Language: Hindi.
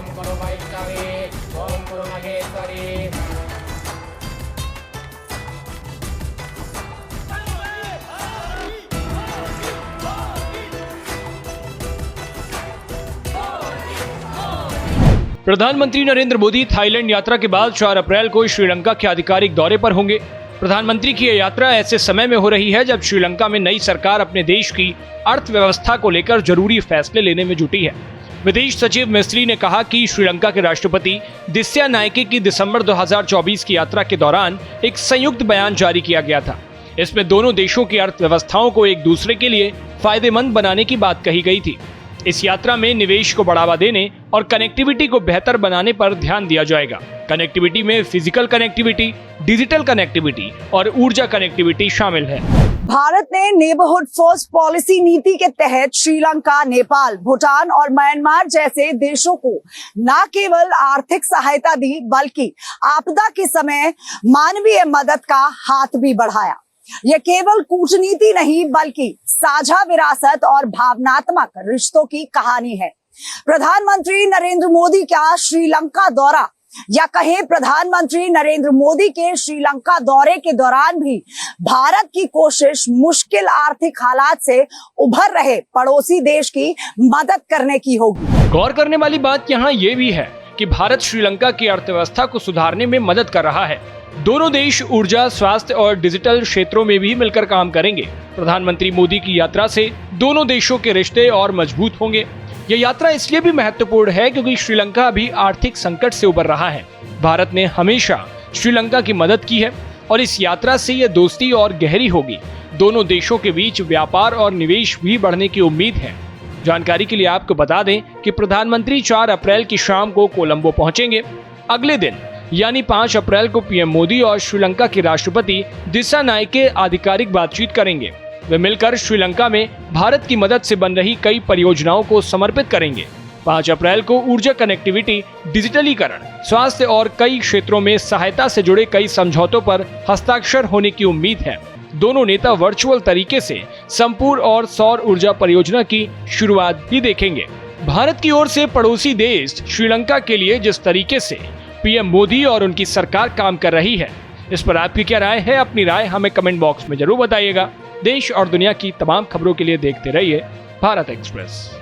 करो वैष्णवी ओम करो महेश्वरी। प्रधानमंत्री नरेंद्र मोदी थाईलैंड यात्रा के बाद 4 अप्रैल को श्रीलंका के आधिकारिक दौरे पर होंगे। प्रधानमंत्री की यह यात्रा ऐसे समय में हो रही है जब श्रीलंका में नई सरकार अपने देश की अर्थव्यवस्था को लेकर जरूरी फैसले लेने में जुटी है। विदेश सचिव मिस्त्री ने कहा कि श्रीलंका के राष्ट्रपति दिस्यानायके की दिसंबर 2024 की यात्रा के दौरान एक संयुक्त बयान जारी किया गया था। इसमें दोनों देशों की अर्थव्यवस्थाओं को एक दूसरे के लिए फायदेमंद बनाने की बात कही गई थी। इस यात्रा में निवेश को बढ़ावा देने और कनेक्टिविटी को बेहतर बनाने पर ध्यान दिया जाएगा। कनेक्टिविटी में फिजिकल कनेक्टिविटी, डिजिटल कनेक्टिविटी और ऊर्जा कनेक्टिविटी शामिल है। भारत ने नेबरहुड फर्स्ट पॉलिसी नीति के तहत श्रीलंका, नेपाल, भूटान और म्यांमार जैसे देशों को न केवल आर्थिक सहायता दी बल्कि आपदा के समय मानवीय मदद का हाथ भी बढ़ाया। यह केवल कूटनीति नहीं बल्कि साझा विरासत और भावनात्मक रिश्तों की कहानी है। प्रधानमंत्री नरेंद्र मोदी का श्रीलंका दौरा या कहें प्रधानमंत्री नरेंद्र मोदी के श्रीलंका दौरे के दौरान भी भारत की कोशिश मुश्किल आर्थिक हालात से उभर रहे पड़ोसी देश की मदद करने की होगी। गौर करने वाली बात यहाँ ये भी है कि भारत श्रीलंका की अर्थव्यवस्था को सुधारने में मदद कर रहा है। दोनों देश ऊर्जा, स्वास्थ्य और डिजिटल क्षेत्रों में भी मिलकर काम करेंगे। प्रधानमंत्री मोदी की यात्रा से दोनों देशों के रिश्ते और मजबूत होंगे। यह यात्रा इसलिए भी महत्वपूर्ण है क्योंकि श्रीलंका अभी आर्थिक संकट से उबर रहा है। भारत ने हमेशा श्रीलंका की मदद की है और इस यात्रा से यह दोस्ती और गहरी होगी। दोनों देशों के बीच व्यापार और निवेश भी बढ़ने की उम्मीद है। जानकारी के लिए आपको बता दें कि प्रधानमंत्री 4 अप्रैल की शाम को कोलंबो पहुंचेंगे। अगले दिन यानी 5 अप्रैल को पीएम मोदी और श्रीलंका के राष्ट्रपति दिस्यानायके आधिकारिक बातचीत करेंगे। वे मिलकर श्रीलंका में भारत की मदद से बन रही कई परियोजनाओं को समर्पित करेंगे। 5 अप्रैल को ऊर्जा कनेक्टिविटी, डिजिटलीकरण, स्वास्थ्य और कई क्षेत्रों में सहायता से जुड़े कई समझौतों पर हस्ताक्षर होने की उम्मीद है। दोनों नेता वर्चुअल तरीके से संपूर्ण और सौर ऊर्जा परियोजना की शुरुआत भी देखेंगे। भारत की ओर से पड़ोसी देश श्रीलंका के लिए जिस तरीके से पीएम मोदी और उनकी सरकार काम कर रही है, इस पर आपकी क्या राय है? अपनी राय हमें कमेंट बॉक्स में जरूर बताइएगा। देश और दुनिया की तमाम खबरों के लिए देखते रहिए भारत एक्सप्रेस।